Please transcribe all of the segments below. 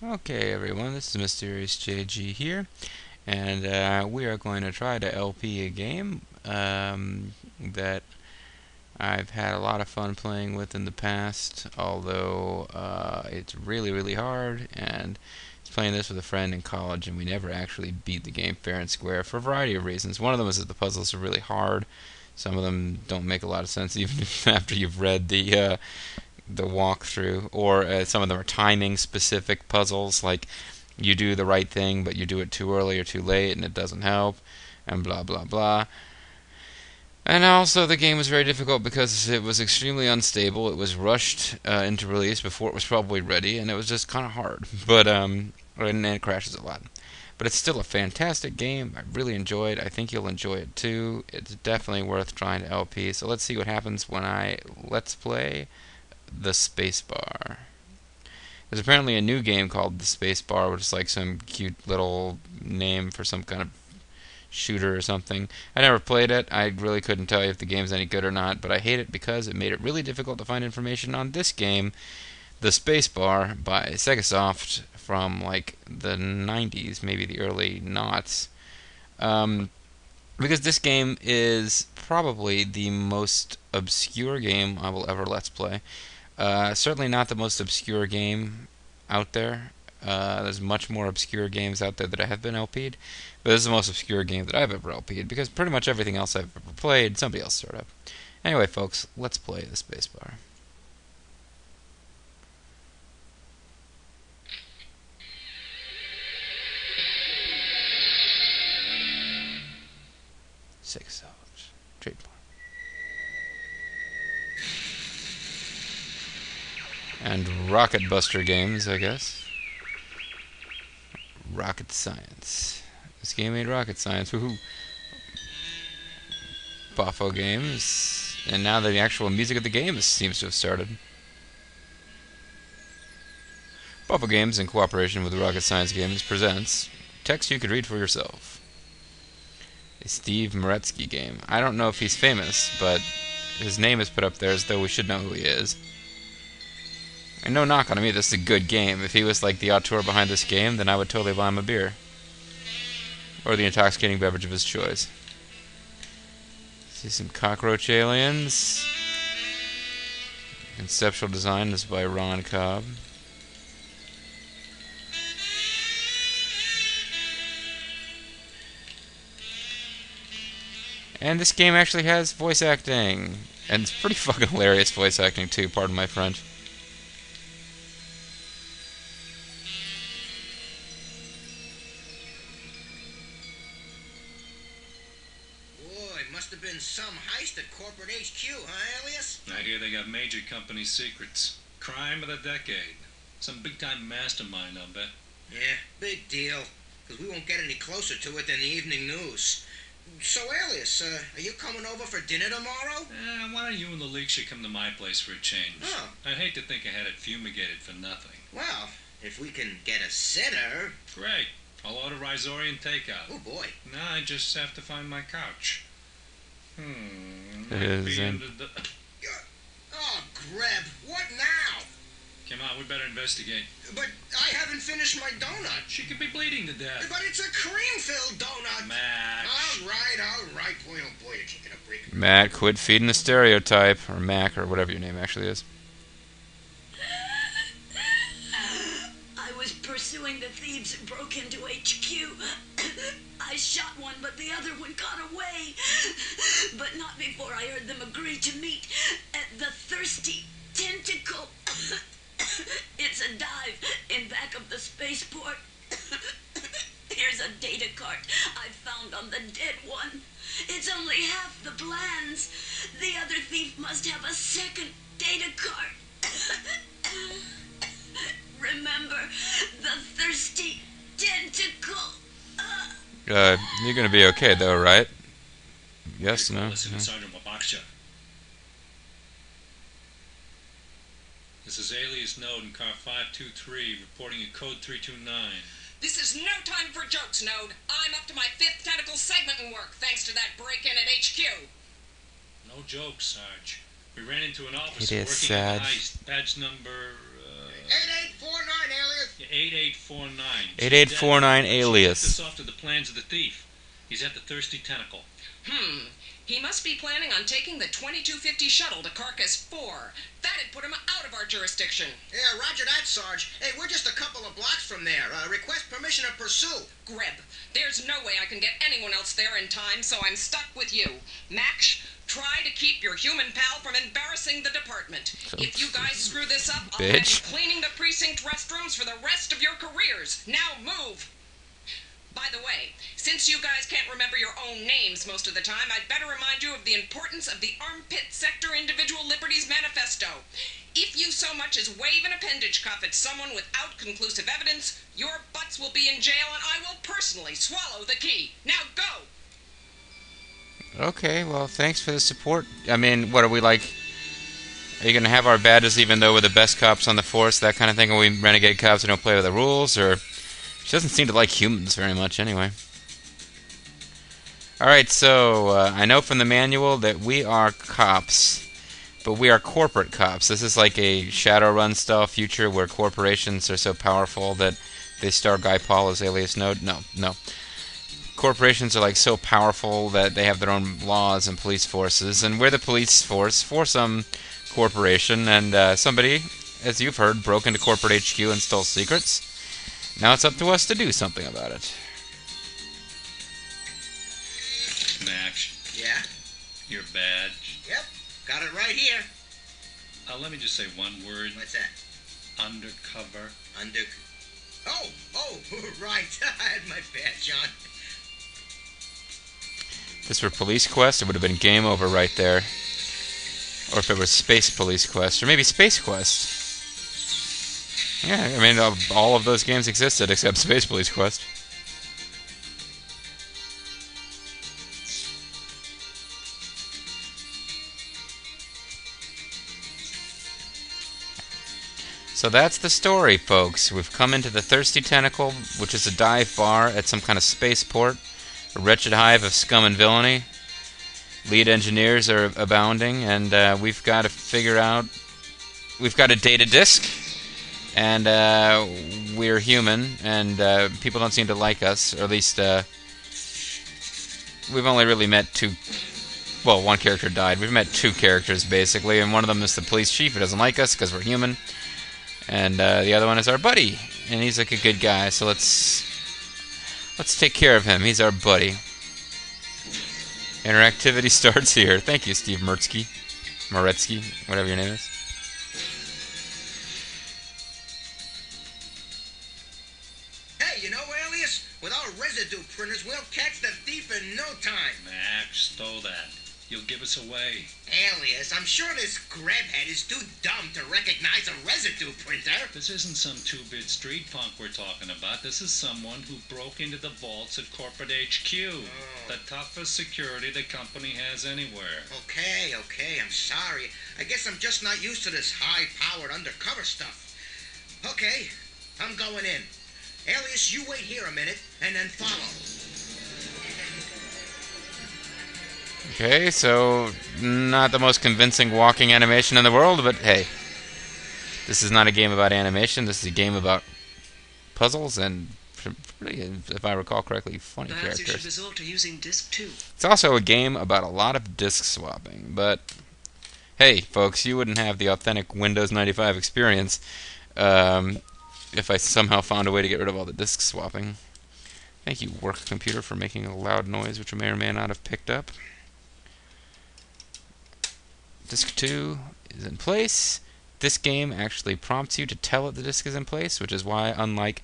Okay, everyone, this is Mysterious JG here, and we are going to try to LP a game that I've had a lot of fun playing with in the past, although it's really, really hard, and I was playing this with a friend in college, and we never actually beat the game fair and square for a variety of reasons. One of them is that the puzzles are really hard. Some of them don't make a lot of sense even after you've read the walkthrough, or some of them are timing specific puzzles, like you do the right thing but you do it too early or too late and it doesn't help, and blah blah blah. And also the game was very difficult because it was extremely unstable. It was rushed into release before it was probably ready, and it was just kind of hard. And it crashes a lot. But it's still a fantastic game. I really enjoyed it. I think you'll enjoy it too. It's definitely worth trying to LP. So let's see what happens when I let's play the Spacebar. There's apparently a new game called the Spacebar, which is like some cute little name for some kind of shooter or something. I never played it. I really couldn't tell you if the game's any good or not, but I hate it because it made it really difficult to find information on this game, the Spacebar, by Segasoft from like the 90s, maybe the early noughts. Um, because this game is probably the most obscure game I will ever Let's Play. Certainly not the most obscure game out there. There's much more obscure games out there that I have been LP'd, but this is the most obscure game that I've ever LP'd because pretty much everything else I've ever played, somebody else started up. Anyway, folks, let's play the Spacebar. Six dollars. Trademark. And Rocket Buster games, I guess. Rocket Science. This game ain't rocket science. Woohoo! Boffo games. And now the actual music of the game seems to have started. Boffo Games, in cooperation with Rocket Science Games, presents text you could read for yourself. A Steve Meretzky game. I don't know if he's famous, but his name is put up there as though we should know who he is. And no knock on him, this is a good game. If he was like the auteur behind this game, then I would totally buy him a beer. Or the intoxicating beverage of his choice. See some cockroach aliens. Conceptual design is by Ron Cobb. And this game actually has voice acting. And it's pretty fucking hilarious voice acting too, pardon my French. Boy, must have been some heist at corporate HQ, huh, Alias? I hear they got major company secrets. Crime of the decade. Some big-time mastermind, I'll bet. Yeah, big deal. Because we won't get any closer to it than the evening news. So, Alias, are you coming over for dinner tomorrow? Why don't you and the league should come to my place for a change? Oh. I'd hate to think I had it fumigated for nothing. Well, if we can get a sitter... Great. I'll order Risorian takeout. Oh, boy. Now I just have to find my couch. It is under the... Oh, Greb, what now? Come on, we better investigate. But I haven't finished my donut. She could be bleeding to death. But it's a cream-filled donut. Matt. All right. Boy, oh boy, you're taking a break. Matt, quit feeding the stereotype. Or Mac, or whatever your name actually is. I was pursuing the thieves who broke into HQ. I shot one, but the other one got away. But not before I heard them agree to meet at the Thirsty Tentacle. It's a dive in back of the spaceport. Here's a data card I found on the dead one. It's only half the plans. The other thief must have a second data card. Remember the Thirsty Tentacle. You're gonna be okay though, right? Yes, no? Listen No. to Sergeant Wabaksha. This is Alias Node in car 523, reporting at code 329. This is no time for jokes, Node. I'm up to my 5th tentacle segment in work, thanks to that break-in at HQ. No jokes, Sarge. We ran into an officer It is working on the Sarge. heist. Badge number, 8849, Alias. Yeah, 8849. 8849 She alias. tipped us off to the plans of the thief. He's at the Thirsty Tentacle. He must be planning on taking the 2250 shuttle to Carcass 4. That'd put him out of our jurisdiction. Yeah, roger that, Sarge. Hey, we're just a couple of blocks from there. Request permission to pursue. Greb, there's no way I can get anyone else there in time, so I'm stuck with you. Max, try to keep your human pal from embarrassing the department. If you guys screw this up, I'll have Bitch. you cleaning the precinct restrooms for the rest of your careers. Now move! By the way, since you guys can't remember your own names most of the time, I'd better remind you of the importance of the Armpit Sector Individual Liberties Manifesto. If you so much as wave an appendage cuff at someone without conclusive evidence, your butts will be in jail and I will personally swallow the key. Now go! Okay, well, thanks for the support. I mean, what are we like? Are you going to have our badges even though we're the best cops on the force, that kind of thing? Are we renegade cops who don't play with the rules? Or she doesn't seem to like humans very much anyway. Alright, so I know from the manual that we are cops, but we are corporate cops. This is like a Shadowrun style future where corporations are so powerful that they star Guy Paul as Alias Node. No. Corporations are like so powerful that they have their own laws and police forces, and we're the police force for some corporation, and somebody, as you've heard, broke into corporate HQ and stole secrets. Now it's up to us to do something about it. Max, Yeah? your badge. Yep. Got it right here. Let me just say one word. What's that? Undercover. Oh, right. I had my badge on. If this were Police Quest, it would have been game over right there. Or if it was Space Police Quest, or maybe Space Quest. Yeah, I mean, all of those games existed except Space Police Quest. So that's the story, folks. We've come into the Thirsty Tentacle, which is a dive bar at some kind of spaceport. A wretched hive of scum and villainy. Lead engineers are abounding, and we've got to figure out... We've got a data disk, and we're human, and people don't seem to like us, or at least we've only really met two... Well, one character died. We've met two characters, basically, and one of them is the police chief who doesn't like us because we're human. And the other one is our buddy, and he's like a good guy, so let's take care of him. He's our buddy. Interactivity starts here. Thank you, Steve Moretsky, whatever your name is. Hey, you know, Alias? With our residue printers, we'll catch the thief in no time. Max, stow that. You'll give us away. Alias, I'm sure this grabhead is too dumb to recognize a residue printer. This isn't some two-bit street punk we're talking about. This is someone who broke into the vaults at corporate HQ. The toughest security the company has anywhere. Okay, I'm sorry. I guess I'm just not used to this high-powered undercover stuff. Okay, I'm going in. Alias, you wait here a minute, and then follow. Okay, so not the most convincing walking animation in the world, but hey, this is not a game about animation. This is a game about puzzles and, if I recall correctly, funny Perhaps you should characters. resort to using disc 2. It's also a game about a lot of disk swapping, but hey, folks, you wouldn't have the authentic Windows 95 experience if I somehow found a way to get rid of all the disk swapping. Thank you, work computer, for making a loud noise which I may or may not have picked up. Disk 2 is in place. This game actually prompts you to tell it the disk is in place, which is why, unlike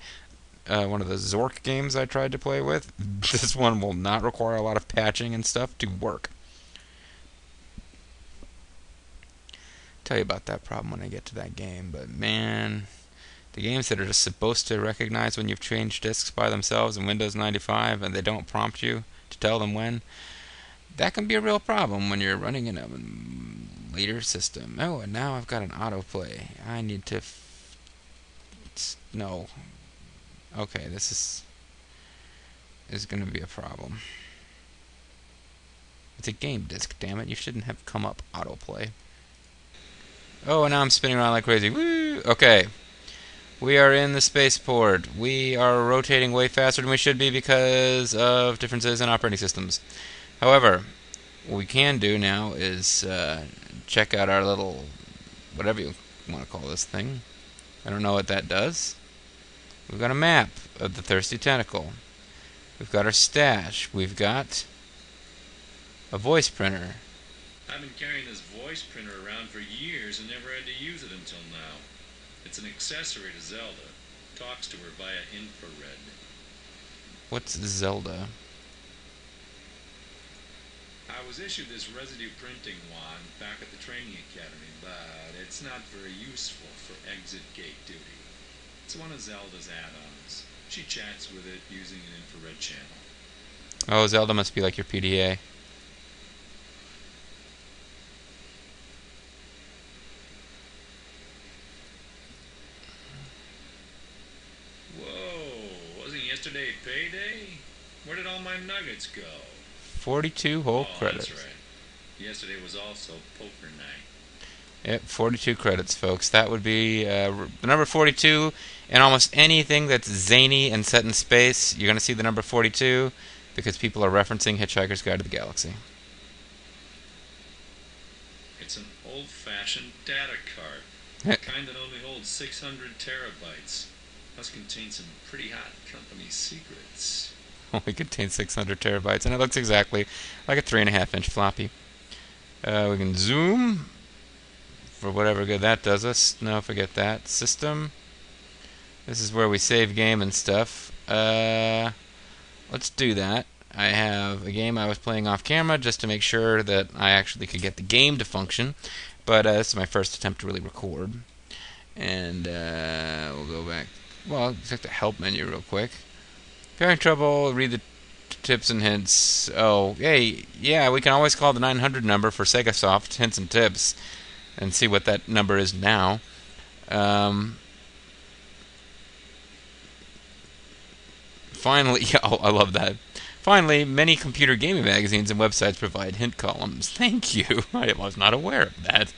one of the Zork games I tried to play with, this one will not require a lot of patching and stuff to work. Tell you about that problem when I get to that game, but man, the games that are just supposed to recognize when you've changed disks by themselves in Windows 95 and they don't prompt you to tell them when, that can be a real problem when you're running in a later system. Oh, and now I've got an autoplay. I need to... No. Okay, this is going to be a problem. It's a game disc, damn it. You shouldn't have come up autoplay. Oh, and now I'm spinning around like crazy. Woo! Okay. We are in the spaceport. We are rotating way faster than we should be because of differences in operating systems. However, what we can do now is check out our little, whatever you want to call this thing. I don't know what that does. We've got a map of the Thirsty Tentacle. We've got our stash. We've got a voice printer. I've been carrying this voice printer around for years and never had to use it until now. It's an accessory to Zelda. Talks to her via infrared. What's Zelda? I was issued this residue printing wand back at the training academy, but it's not very useful for exit gate duty. It's one of Zelda's add-ons. She chats with it using an infrared channel. Oh, Zelda must be like your PDA. Whoa, wasn't yesterday payday? Where did all my nuggets go? 42 whole credits. That's right. Yesterday was also poker night. Yep, 42 credits, folks. That would be the number 42 in almost anything that's zany and set in space. You're going to see the number 42 because people are referencing Hitchhiker's Guide to the Galaxy. It's an old-fashioned data card. The kind that only holds 600 terabytes. Must contain some pretty hot company secrets. Only contains 600 terabytes, and it looks exactly like a 3.5-inch floppy. We can zoom for whatever good that does us. No, forget that. System. This is where we save game and stuff. Let's do that. I have a game I was playing off camera just to make sure that I actually could get the game to function. But this is my first attempt to really record. And we'll go back. Well, check the help menu real quick. If you're having trouble, read the tips and hints. Oh, hey, yeah, we can always call the 900 number for Sega Soft hints and tips and see what that number is now. Finally, yeah, oh, I love that. Finally, many computer gaming magazines and websites provide hint columns. Thank you. I was not aware of that.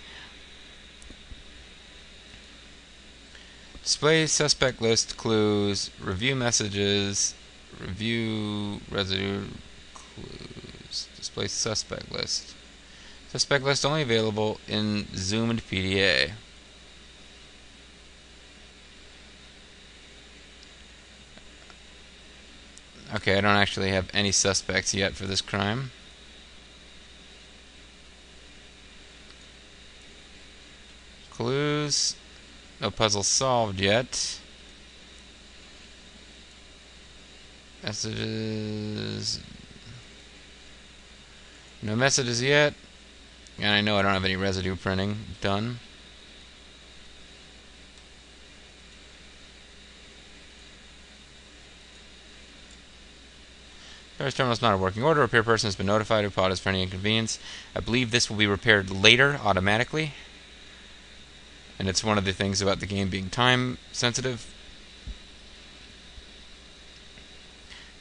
Display suspect list clues, review messages, review residue clues, display suspect list. Suspect list only available in zoomed PDA. Okay, I don't actually have any suspects yet for this crime. Clues. No puzzle solved yet. Messages. No messages yet. And I know I don't have any residue printing done. Service terminal is not in working order. Repair person has been notified of pod is for any inconvenience. I believe this will be repaired later automatically. And it's one of the things about the game being time sensitive.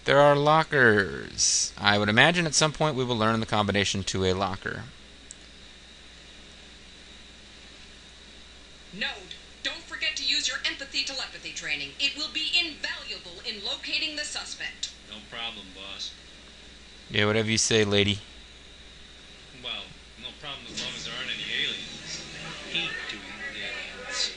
There are lockers. I would imagine at some point we will learn the combination to a locker. Node, don't forget to use your empathy telepathy training. It will be invaluable in locating the suspect. No problem, boss. Yeah, whatever you say, lady. Well, no problem as long as there aren't any aliens. I hate doing with aliens.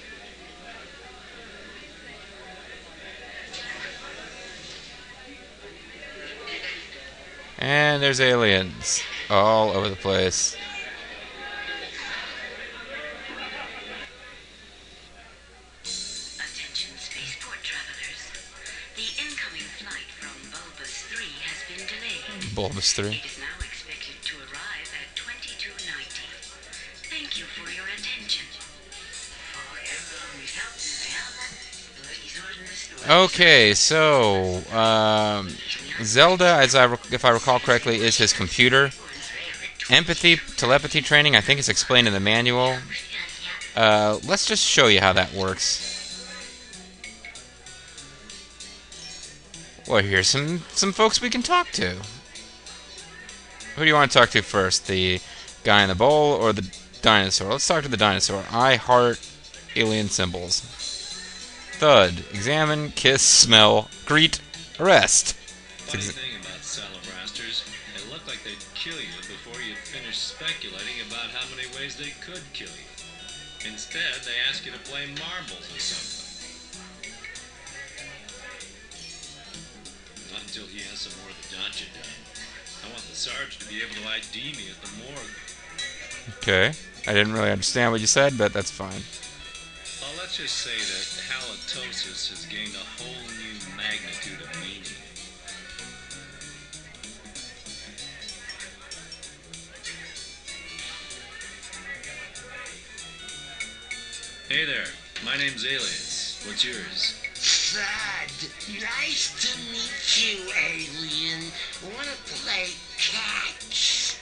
And there's aliens all over the place. Attention spaceport travelers. The incoming flight from Bulbous 3 has been delayed. Bulbous 3. It is now expected to arrive at 2290. Thank you for your attention. Okay, so Zelda, if I recall correctly, is his computer. Empathy, telepathy training, I think it's explained in the manual. Let's just show you how that works. Well, here's some folks we can talk to. Who do you want to talk to first? The guy in the bowl or the dinosaur? Let's talk to the dinosaur. I heart alien symbols. Thud. Examine, kiss, smell, greet, arrest. Funny thing about Salabrasters, they look like they'd kill you before you'd finish speculating about how many ways they could kill you. Instead, they ask you to play marbles or something. Not until he has some more of the Doncha done. I want the Sarge to be able to ID me at the morgue. Okay. I didn't really understand what you said, but that's fine. Well, let's just say that halitosis has gained a whole new magnitude of meaning. Hey there, my name's Alias. What's yours? Thud, nice to meet you, alien. Wanna play catch?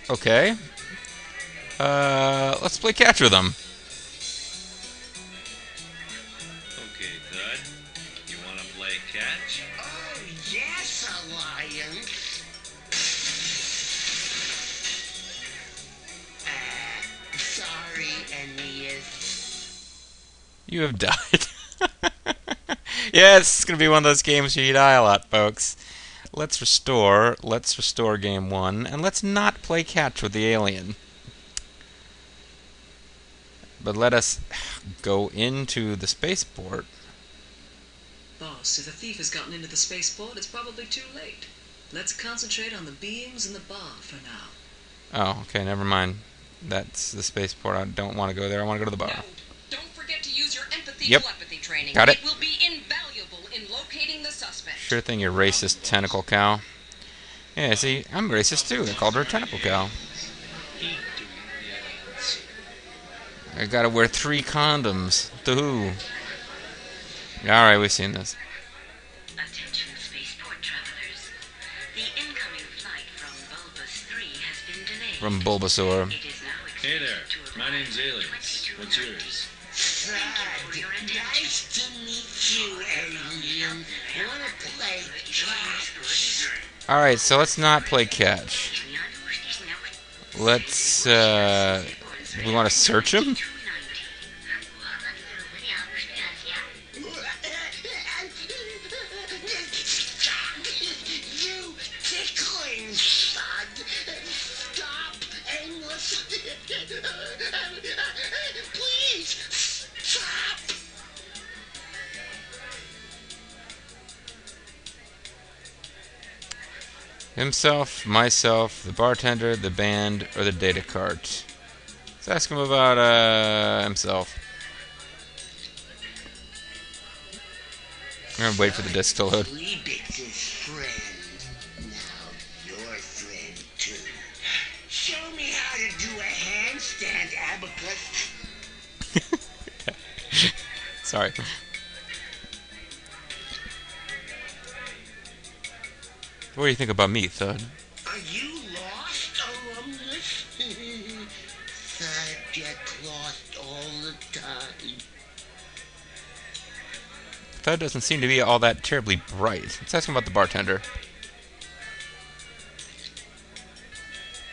Okay. Let's play catch with them. Okay, Thud. You wanna play catch? Oh, yes, Alliance. Sorry, Aeneas. You have died. Yes, it's gonna be one of those games where you die a lot, folks. Let's restore game 1, and let's not play catch with the alien. But let us go into the spaceport. Boss, if a thief has gotten into the spaceport, it's probably too late. Let's concentrate on the beings in the bar for now. Oh, okay, never mind. That's the spaceport. I don't want to go there. I want to go to the bar. No, don't forget to use your empathy Yep. telepathy training. Got it. It will be invaluable in locating the suspect. Sure thing, you racist tentacle cow. Yeah, see, I'm racist too. I called her a tentacle cow. Eat to aliens. I gotta wear 3 condoms. To who? Alright, we've seen this. Attention spaceport travelers. The incoming flight from Bulbous 3 has been delayed. From Bulbasaur. It is now Hey expected there, to my arrive name's Alias. What's yours? Thud, nice to meet you, alien. Wanna play catch? Alright, so let's not play catch. Let's, we want to search him? You tickling, Thud. Stop aimless. Please, stop. Himself, myself, the bartender, the band, or the data cart. Let's ask him about, himself. I'm gonna wait for the disc to load. Liebig's friend. Now your friend, too. Show me how to do a handstand, Abacus. Sorry. What do you think about me, Thud? Are you lost, alumnus? Thud gets lost all the time. Thud doesn't seem to be all that terribly bright. Let's ask him about the bartender.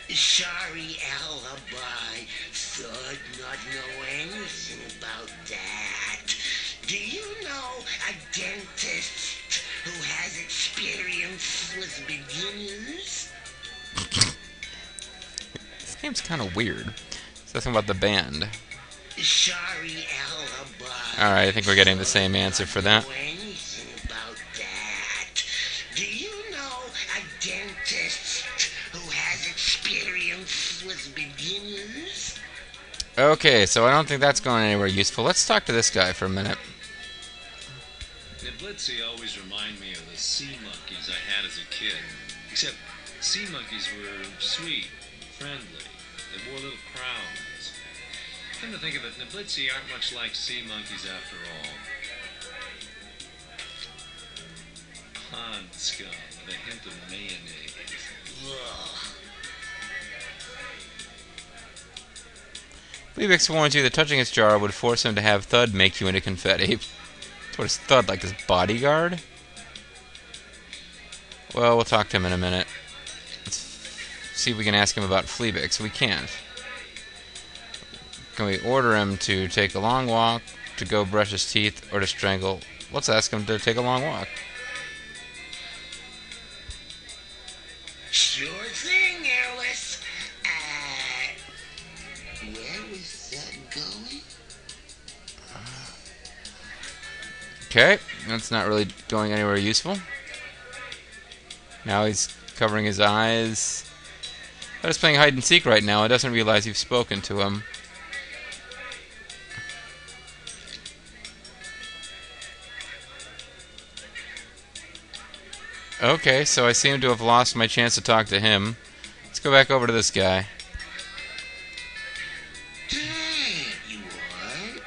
Sorry, alibi. Thud not know anything about that. Do you know a dentist who has experience with beginners? This game's kind of weird. Let's ask him about the band. Sorry, alibi. Alright, I think we're getting the same answer for that. Know anything about that? Do you know a dentist who has experience with beginners? Okay, so I don't think that's going anywhere useful. Let's talk to this guy for a minute. Niblitzi always remind me of the sea monkeys I had as a kid. Except sea monkeys were sweet, friendly. They wore little crowns. Come to think of it, Niblitzi aren't much like sea monkeys after all. Pond scum with a hint of mayonnaise. Ugh. Bleebix warns you that touching his jar would force him to have Thud make you into confetti. What is Thud, like his bodyguard? Well, we'll talk to him in a minute. Let's see if we can ask him about Fleabix. We can't. Can we order him to take a long walk to go brush his teeth or to strangle, let's ask him to take a long walk. Sure thing, Alice. Where was that going? Okay, that's not really going anywhere useful. Now he's covering his eyes. But he's playing hide and seek right now. He doesn't realize you've spoken to him. Okay, so I seem to have lost my chance to talk to him. Let's go back over to this guy. Dad, you alright?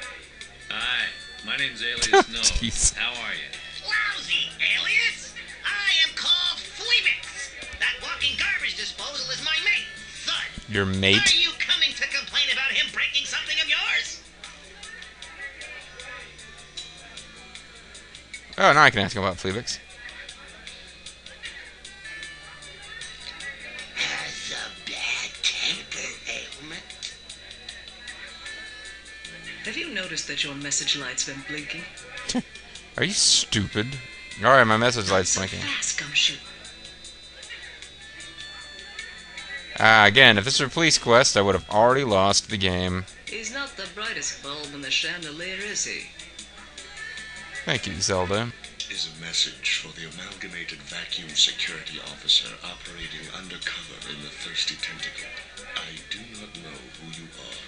Hi, my name's Alias No. Jeez. How are you? Lousy, Alias! I am called Fleabix. That walking garbage disposal is my mate, Thud. Your mate? Are you coming to complain about him breaking something of yours? Oh, now I can ask him about Fleabix. Has a bad temper ailment. Have you noticed that your message light's been blinking? Are you stupid? Alright, my message light's So blinking. fast, Gumshoe. Again, if this were Police Quest, I would have already lost the game. He's not the brightest bulb in the chandelier, is he? Thank you, Zelda. Is a message for the Amalgamated Vacuum Security Officer operating undercover in the Thirsty Tentacle. I do not know who you are,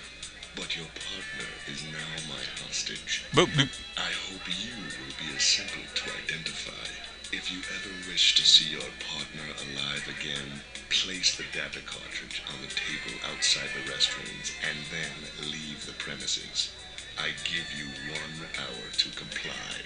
but your partner is now my hostage. Boop, boop. I hope you will be as simple to identify. If you ever wish to see your partner alive again, place the data cartridge on the table outside the restrooms and then leave the premises. I give you 1 hour to comply.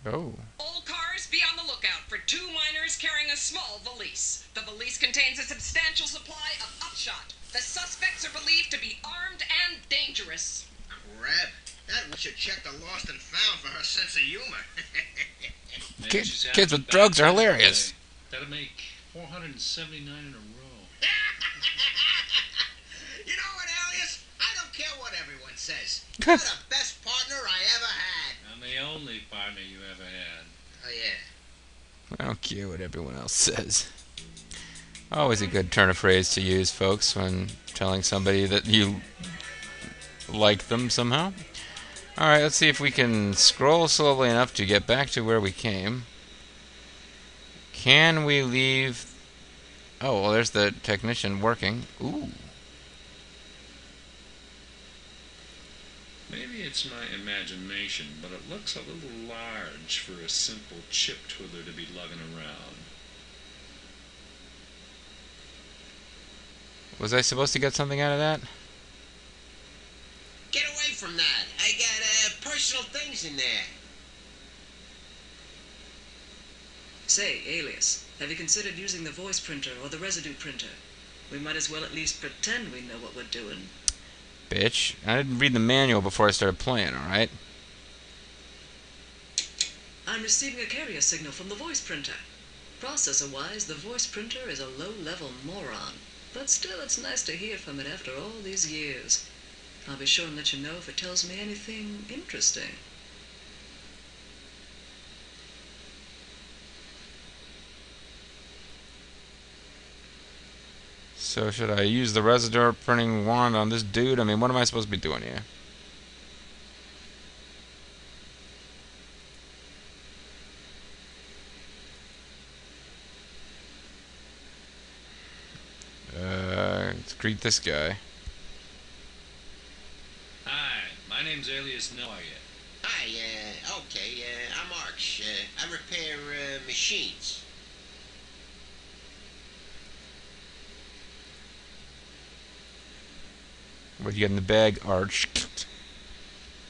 Oh. All cars, be on the lookout for 2 minors carrying a small valise. The valise contains a substantial supply of upshot. The suspects are believed to be armed and dangerous. Crap. That one should check the lost and found for her sense of humor. Maybe Kids- she's kids having with a drugs bad are day hilarious. today. That'll make 479 in a row. You know what, Alias? I don't care what everyone says. You're the best partner I ever had. I'm the only partner you ever had. Oh, yeah. I don't care what everyone else says. Always a good turn of phrase to use, folks, when telling somebody that you like them somehow. Alright, let's see if we can scroll slowly enough to get back to where we came. Can we leave... Oh, well, there's the technician working. Ooh. Maybe it's my imagination, but it looks a little large for a simple chip twiddler to be lugging around. Was I supposed to get something out of that? Get away from that. I got personal things in there. Say, Alias, have you considered using the voice printer or the residue printer? We might as well at least pretend we know what we're doing. Bitch. I didn't read the manual before I started playing, alright? I'm receiving a carrier signal from the voice printer. Processor-wise, the voice printer is a low-level moron. But still, it's nice to hear from it after all these years. I'll be sure and let you know if it tells me anything interesting. So should I use the residue printing wand on this dude? I mean, what am I supposed to be doing here? Let's greet this guy. Hi, my name's Alias No. How are you? Hi, okay, I'm Arch. I repair, machines. What you got in the bag, Arch?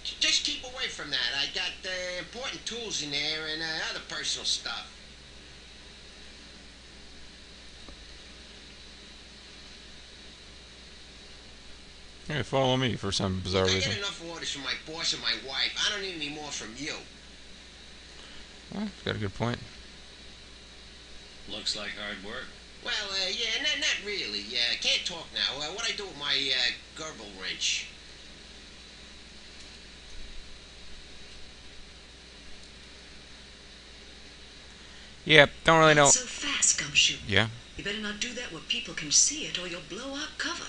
Just keep away from that. I got, important tools in there and, other personal stuff. Hey, follow me for some bizarre I reason. get enough orders from my boss and my wife. I don't need any more from you. Well, got a good point. Looks like hard work. Well, yeah, not really. Can't talk now. What I do with my, Gerbil wrench? Yeah, don't really know. Not so fast, Gumshoe. Yeah. You better not do that where people can see it or you'll blow out cover.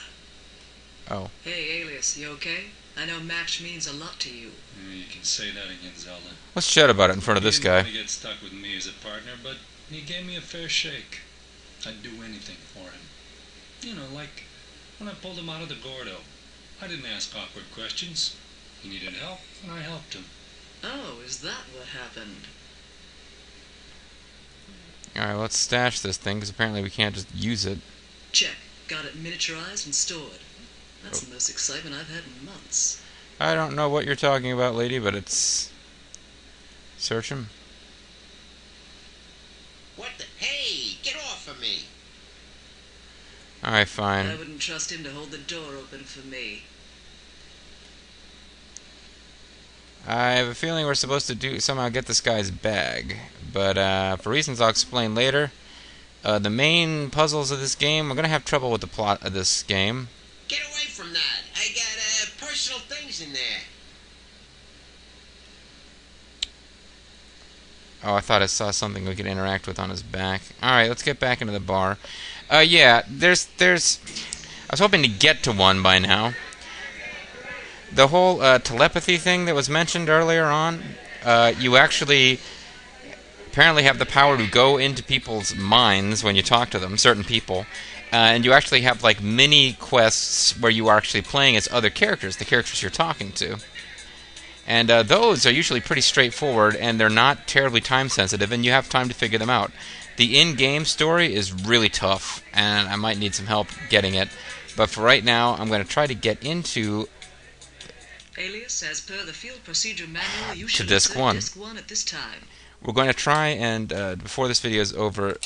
Oh. Hey, Alias, you okay? I know match means a lot to you. You can say that again, Zelda. Let's chat about it in front of this He didn't guy. want to get stuck with me as a partner, but he gave me a fair shake. I'd do anything for him. You know, like when I pulled him out of the Gordo. I didn't ask awkward questions. He needed help, and I helped him. Oh, is that what happened? Alright, let's stash this thing, because apparently we can't just use it. Check. Got it miniaturized and stored. That's the most excitement I've had in months. I don't know what you're talking about, lady, but it's... Search him. What the? Hey, get off of me. Alright, I fine. wouldn't trust him to hold the door open for me. I have a feeling we're supposed to somehow get this guy's bag, but for reasons I'll explain later, the main puzzles of this game, we're going to have trouble with the plot of this game. Get away from that. I got personal things in there. Oh, I thought I saw something we could interact with on his back. Alright, let's get back into the bar. Yeah, there's... I was hoping to get to one by now. The whole telepathy thing that was mentioned earlier on, you actually apparently have the power to go into people's minds when you talk to them, certain people, and you actually have like mini quests where you are actually playing as other characters, the characters you're talking to. And those are usually pretty straightforward, and they're not terribly time sensitive, and you have time to figure them out. The in-game story is really tough, and I might need some help getting it. But for right now, I'm going to try to get into... Alias, as per the field procedure manual, you To should disc insert one. disc 1 at this time. We're going to try and, before this video is over,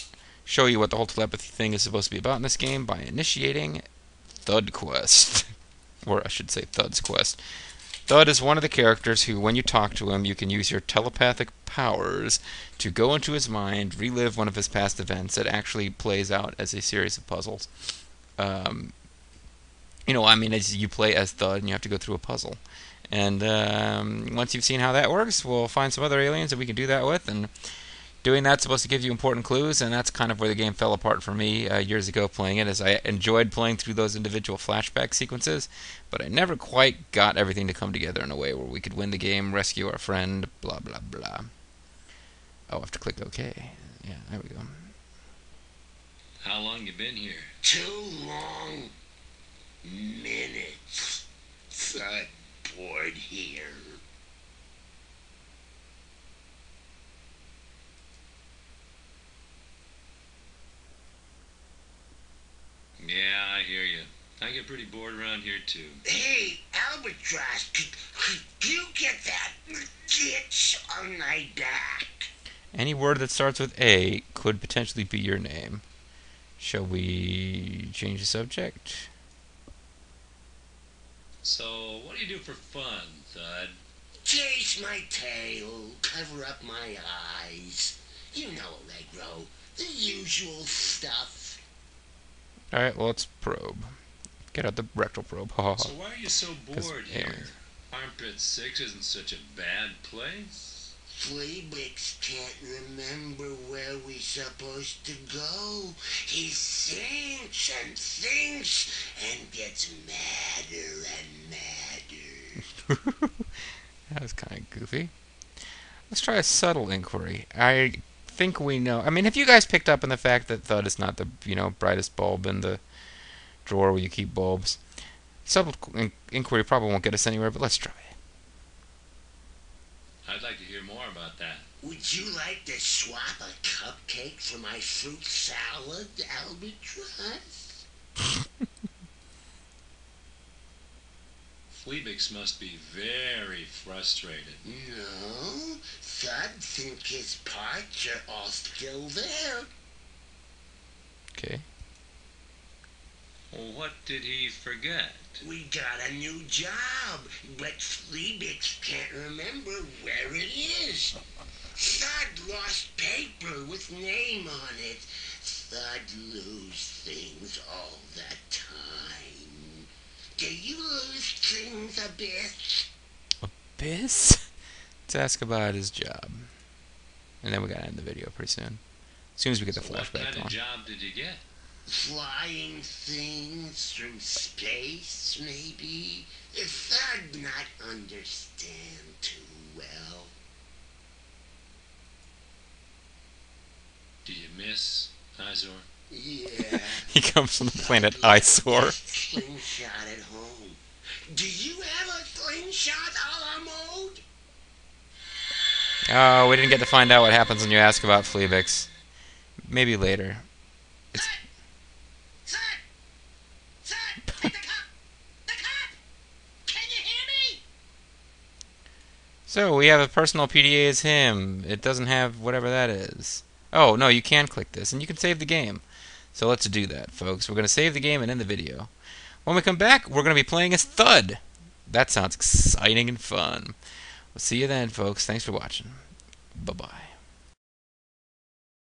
show you what the whole telepathy thing is supposed to be about in this game by initiating Thud Quest. Or I should say Thud's Quest. Thud is one of the characters who, when you talk to him, you can use your telepathic powers to go into his mind, relive one of his past events that actually plays out as a series of puzzles. You know, I mean, as you play as Thud, and you have to go through a puzzle. And once you've seen how that works, we'll find some other aliens that we can do that with, and doing that's supposed to give you important clues, and that's kind of where the game fell apart for me years ago playing it, as I enjoyed playing through those individual flashback sequences, but I never quite got everything to come together in a way where we could win the game, rescue our friend, blah blah blah. Oh, I have to click OK. Yeah, there we go. How long you been here? 2 long minutes. Thud bored here. Yeah, I hear you. I get pretty bored around here, too. Hey, Albatross, could you get that ditch on my back? Any word that starts with A could potentially be your name. Shall we change the subject? So, what do you do for fun, Thud? Chase my tail, cover up my eyes. You know, Allegro, the usual stuff. Alright, well, let's probe. Get out the rectal probe. Ha ha So ha. why are you so 'Cause bored here? aliens. Armpit 6 isn't such a bad place. Fleabix can't remember where we're supposed to go. He thinks and thinks and gets madder and madder. That was kind of goofy. Let's try a subtle inquiry. I think we know. I mean, have you guys picked up on the fact that Thud is not the, brightest bulb in the drawer where you keep bulbs? Subtle inquiry probably won't get us anywhere, but let's try it. I'd like to hear more about that. Would you like to swap a cupcake for my fruit salad, Albatross? Fleabix must be very frustrated. No, Thud think his parts are all still there. Okay. Well, what did he forget? We got a new job, but Fleabix can't remember where it is. Thud lost paper with name on it. Thud lose things all the time. Do you lose things a bit? Biz? Let's ask about his job. And then we gotta end the video pretty soon. As soon as we get the So what flashback kind going. of job did you get? Flying things through space, maybe? If I'd not understand too well. Do you miss Izor? Yeah. He comes from the planet Eyesore. Slingshot at home. Do you have a slingshot a la mode? Oh, we didn't get to find out what happens when you ask about Fleabix. Maybe later. Son! Son! Hey, the cop! The cop! Can you hear me? So, we have a personal PDA as him. It doesn't have whatever that is. Oh, no, you can click this, and you can save the game. So let's do that, folks. We're going to save the game and end the video. When we come back, we're going to be playing as Thud. That sounds exciting and fun. We'll see you then, folks. Thanks for watching. Bye-bye.